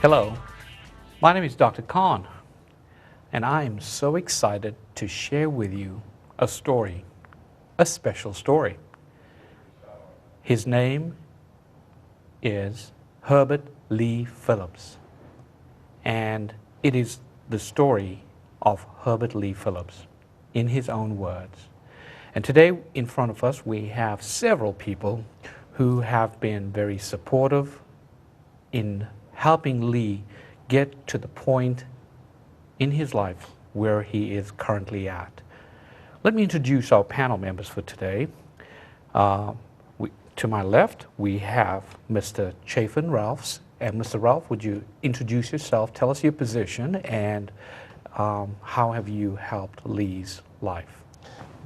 Hello, my name is Dr. Khan, and I am so excited to share with you a story, a special story. His name is Herbert Lee Phillips, and it is the story of Herbert Lee Phillips in his own words. And today in front of us we have several people who have been very supportive in helping Lee get to the point in his life where he is currently at. Let me introduce our panel members for today. To my left, we have Mr. Chafin Ralphs. And Mr. Ralph, would you introduce yourself, tell us your position, and how have you helped Lee's life?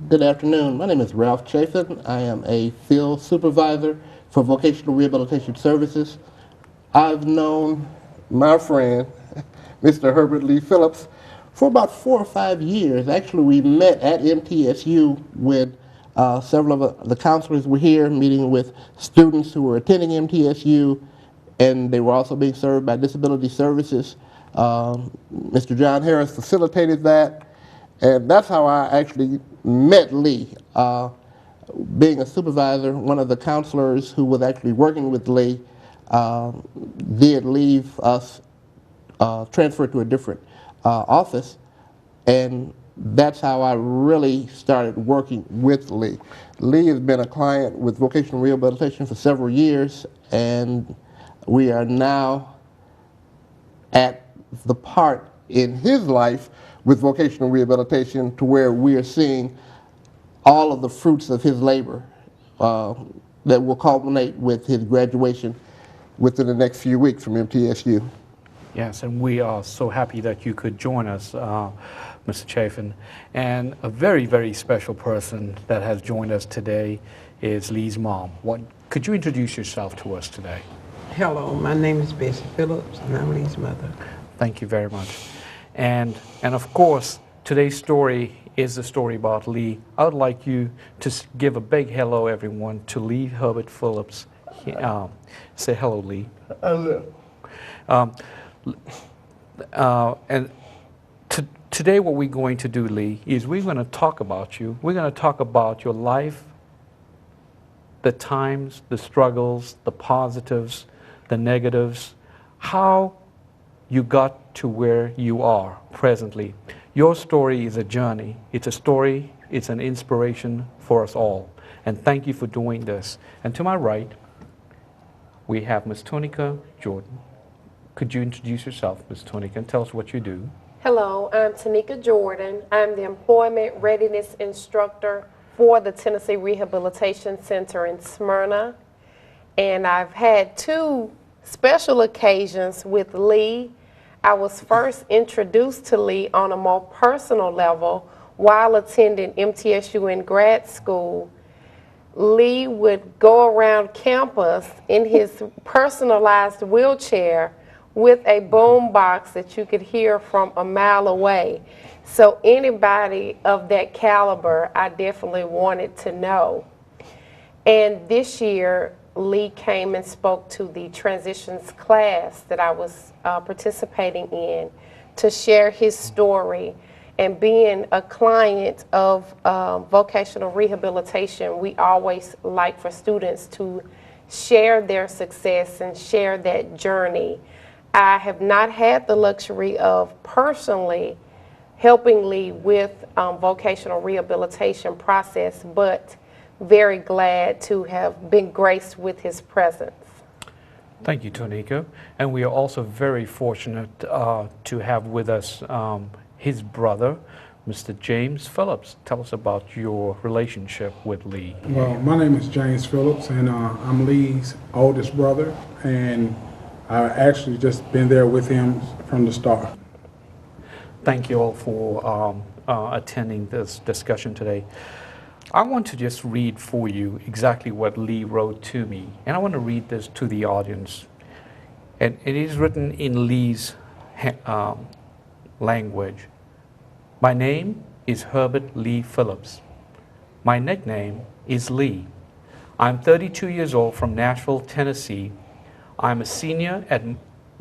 Good afternoon. My name is Ralph Chafin. I am a field supervisor for Vocational Rehabilitation Services. I've known my friend, Mr. Herbert Lee Phillips, for about 4 or 5 years. Actually, we met at MTSU when several of the counselors were here meeting with students who were attending MTSU, and they were also being served by Disability Services. Mr. John Harris facilitated that, and that's how I actually met Lee. Being a supervisor, one of the counselors who was actually working with Lee did leave us, transferred to a different office, and that's how I really started working with Lee. Lee has been a client with vocational rehabilitation for several years, and we are now at the part in his life with vocational rehabilitation to where we are seeing all of the fruits of his labor that will culminate with his graduation within the next few weeks from MTSU. Yes, and we are so happy that you could join us, Mr. Chafin. And a very, very special person that has joined us today is Lee's mom. Could you introduce yourself to us today? Hello, my name is Bessie Phillips, and I'm Lee's mother. Thank you very much. And of course, today's story is a story about Lee. I would like you to give a big hello, everyone, to Lee Herbert Phillips. Say hello, Lee. Hello. And today what we're going to do, Lee, is we're going to talk about you. We're going to talk about your life, the times, the struggles, the positives, the negatives, how you got to where you are presently. Your story is a journey. It's a story. It's an inspiration for us all. And thank you for doing this. And to my right, we have Ms. Tonika Jordan. Could you introduce yourself, Ms. Tonika, and tell us what you do? Hello, I'm Tonika Jordan. I'm the Employment Readiness Instructor for the Tennessee Rehabilitation Center in Smyrna. And I've had 2 special occasions with Lee. I was first introduced to Lee on a more personal level while attending MTSU in grad school. Lee would go around campus in his personalized wheelchair with a boom box that you could hear from a mile away. So anybody of that caliber, I definitely wanted to know. And this year, Lee came and spoke to the transitions class that I was participating in to share his story. And being a client of vocational rehabilitation, we always like for students to share their success and share that journey. I have not had the luxury of personally helping Lee with vocational rehabilitation process, but very glad to have been graced with his presence. Thank you, Tonika. And we are also very fortunate to have with us his brother, Mr. James Phillips. Tell us about your relationship with Lee. Well, my name is James Phillips, and I'm Lee's oldest brother, and I've actually just been there with him from the start. Thank you all for attending this discussion today. I want to just read for you exactly what Lee wrote to me, and I want to read this to the audience. And it is written in Lee's language. My name is Herbert Lee Phillips. My nickname is Lee. I'm 32 years old from Nashville, Tennessee. I'm a senior at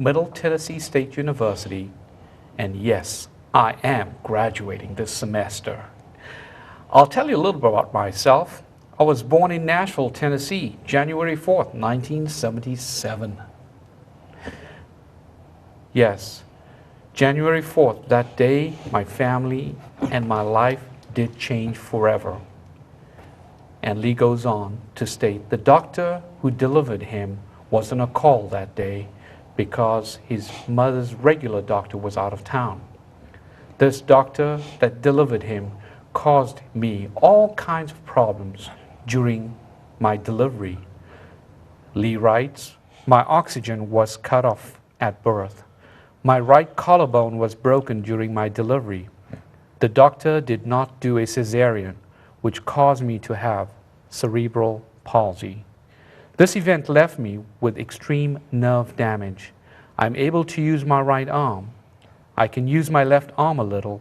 Middle Tennessee State University, and yes, I am graduating this semester. I'll tell you a little bit about myself. I was born in Nashville, Tennessee, January 4th, 1977. Yes, January 4th, that day, my family and my life did change forever. And Lee goes on to state, the doctor who delivered him was on a call that day because his mother's regular doctor was out of town. This doctor that delivered him caused me all kinds of problems during my delivery. Lee writes, my oxygen was cut off at birth. My right collarbone was broken during my delivery. The doctor did not do a cesarean, which caused me to have cerebral palsy. This event left me with extreme nerve damage. I'm able to use my right arm. I can use my left arm a little.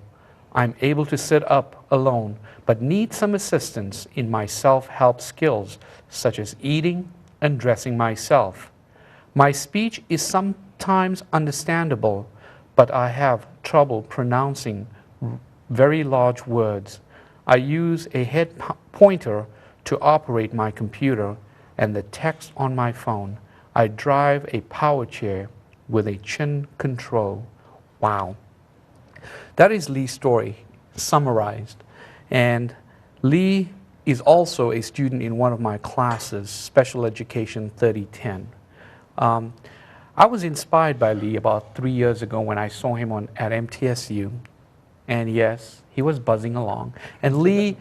I'm able to sit up alone, but need some assistance in my self-help skills, such as eating and dressing myself. My speech is sometimes understandable, but I have trouble pronouncing very large words. I use a head pointer to operate my computer and the text on my phone. I drive a power chair with a chin control. Wow. That is Lee's story summarized. And Lee is also a student in one of my classes, Special Education 3010. I was inspired by Lee about 3 years ago when I saw him at MTSU. And yes, he was buzzing along. And Lee,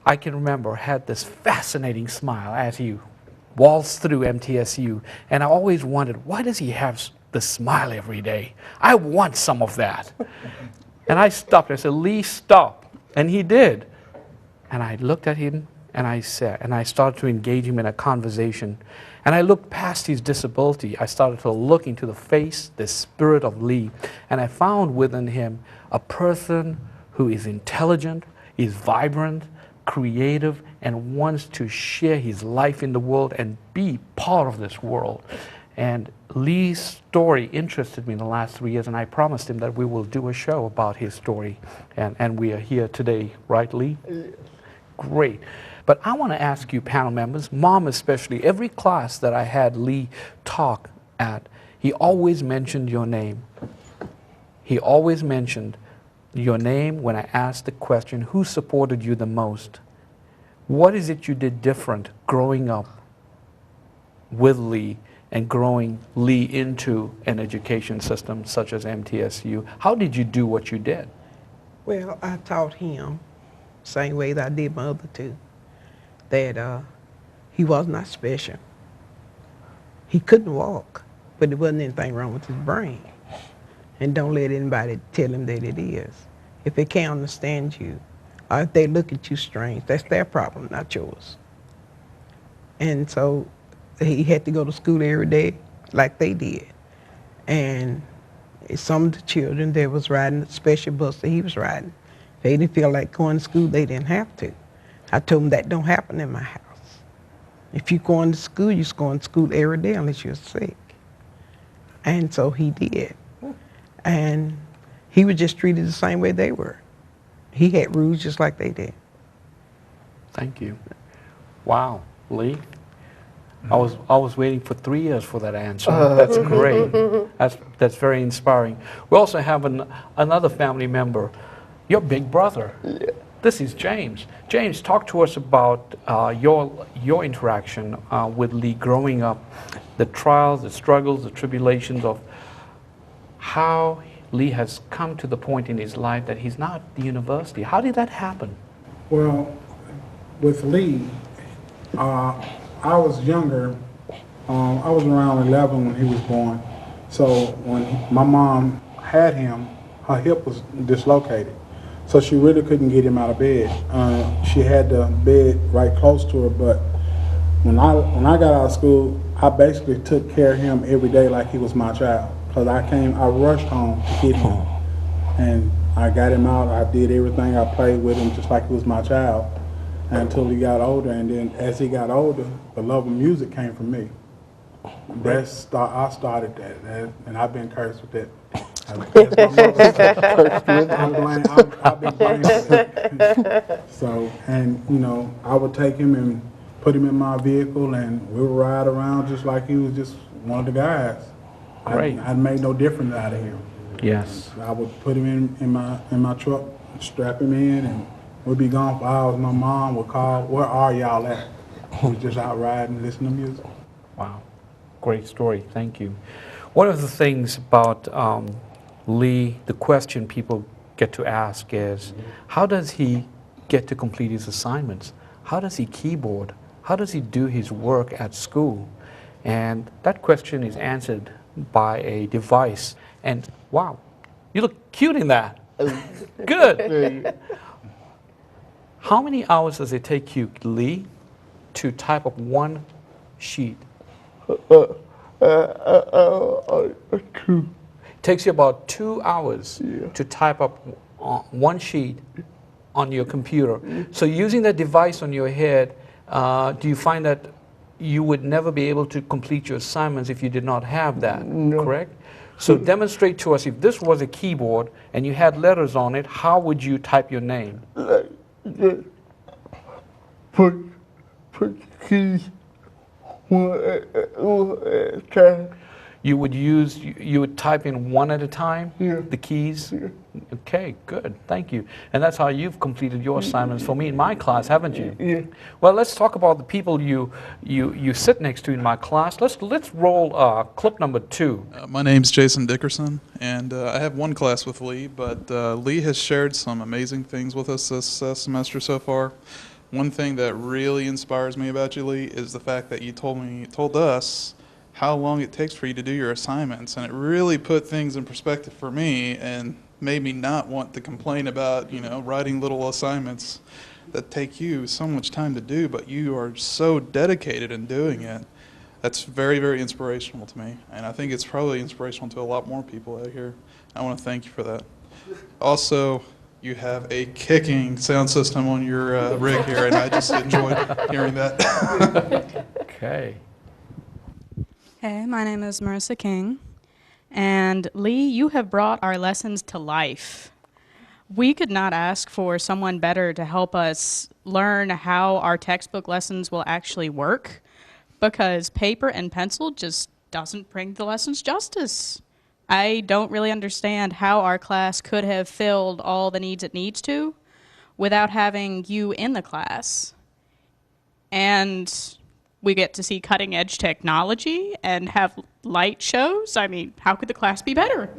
I can remember, had this fascinating smile as he waltzed through MTSU. And I always wondered, why does he have the smile every day? I want some of that. And I stopped. I said, Lee, stop. And he did. And I looked at him and I started to engage him in a conversation. And I looked past his disability. I started to look into the face, the spirit of Lee. And I found within him a person who is intelligent, is vibrant, creative, and wants to share his life in the world and be part of this world. And Lee's story interested me in the last 3 years, and I promised him that we will do a show about his story. And we are here today, right, Lee? Yes. Great. But I want to ask you, panel members, Mom especially, every class that I had Lee talk at, he always mentioned your name. He always mentioned your name when I asked the question, who supported you the most? What is it you did different growing up with Lee and growing Lee into an education system such as MTSU? How did you do what you did? Well, I taught him same way that I did my other two, that he was not special. He couldn't walk, but there wasn't anything wrong with his brain. And don't let anybody tell him that it is. If they can't understand you, or if they look at you strange, that's their problem, not yours. And so he had to go to school every day like they did. And some of the children that was riding the special bus that he was riding, they didn't feel like going to school, they didn't have to. I told them that don't happen in my house. If you're going to school, you're going to school every day unless you're sick. And so he did. And he was just treated the same way they were. He had rules just like they did. Thank you. Wow, Lee. I was waiting for 3 years for that answer. That's great. That's very inspiring. We also have another family member, your big brother. Yeah. This is James. James, talk to us about your interaction with Lee growing up, the trials, the struggles, the tribulations of how Lee has come to the point in his life that he's now at the university. How did that happen? Well, with Lee, I was younger. I was around 11 when he was born. So when my mom had him, her hip was dislocated. So she really couldn't get him out of bed. She had the bed right close to her, but when I got out of school, I basically took care of him every day like he was my child. Because I rushed home to get him. And I got him out, I did everything, I played with him just like he was my child until he got older. And then as he got older, the love of music came from me. I started that, and I've been cursed with that. I've been blamed for it. So, and you know, I would take him and put him in my vehicle, and we would ride around just like he was just one of the guys. Great. I made no difference out of him. Yes. I would put him in my truck, strap him in, and we'd be gone for hours. My mom would call, "Where are y'all at?" We just out riding, listening to music. Wow. Great story. Thank you. One of the things about Lee, the question people get to ask is, how does he get to complete his assignments? How does he keyboard? How does he do his work at school? And that question is answered by a device. And wow, you look cute in that. Good. How many hours does it take you, Lee, to type up one sheet? It takes you about 2 hours to type up one sheet on your computer. So using that device on your head, do you find that you would never be able to complete your assignments if you did not have that, correct? So demonstrate to us, if this was a keyboard and you had letters on it, how would you type your name? Put keys one at a time. You would type in one at a time, Yeah. the keys? Yeah. Okay, good, thank you. And that's how you've completed your assignments for me in my class, haven't you? Yeah. Well, let's talk about the people you sit next to in my class. Let's roll clip number 2. My name's Jason Dickerson, and I have one class with Lee, but Lee has shared some amazing things with us this semester so far. One thing that really inspires me about you, Lee, is the fact that you told us how long it takes for you to do your assignments, and it really put things in perspective for me and made me not want to complain about, you know, writing little assignments that take you so much time to do, but you are so dedicated in doing it. That's very, very inspirational to me, and I think it's probably inspirational to a lot more people out here. I want to thank you for that. Also, you have a kicking sound system on your rig here, and I just enjoyed hearing that. Okay. Hey, my name is Marissa King, and Lee, you have brought our lessons to life. We could not ask for someone better to help us learn how our textbook lessons will actually work, because paper and pencil just doesn't bring the lessons justice. I don't really understand how our class could have filled all the needs it needs to without having you in the class. And we get to see cutting edge technology and have light shows. I mean, how could the class be better?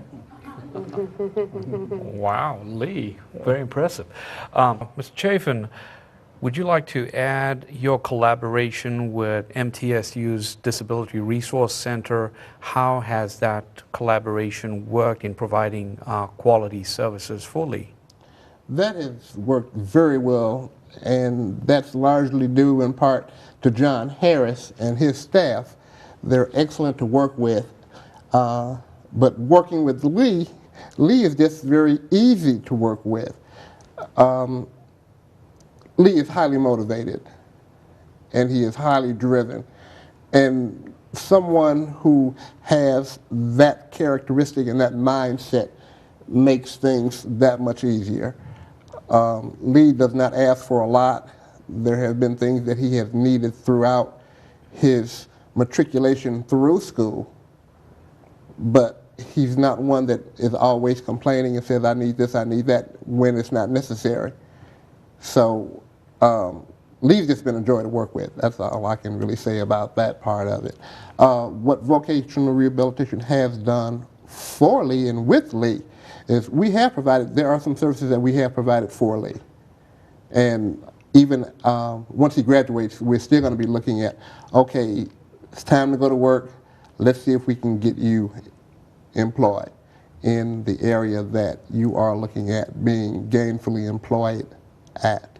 Wow, Lee, very impressive. Mr. Chafin, would you like to add your collaboration with MTSU's Disability Resource Center? How has that collaboration worked in providing quality services for Lee? That has worked very well, and that's largely due in part to John Harris and his staff. They're excellent to work with. But working with Lee is just very easy to work with. Lee is highly motivated, and he is highly driven. And someone who has that characteristic and that mindset makes things that much easier. Lee does not ask for a lot. There have been things that he has needed throughout his matriculation through school, but he's not one that is always complaining and says, I need this, I need that, when it's not necessary. So Lee's just been a joy to work with. That's all I can really say about that part of it. What vocational rehabilitation has done for Lee and with Lee is we have provided, there are some services that we have provided for Lee. And even once he graduates, we're still going to be looking at, okay, it's time to go to work. Let's see if we can get you employed in the area that you are looking at being gainfully employed at.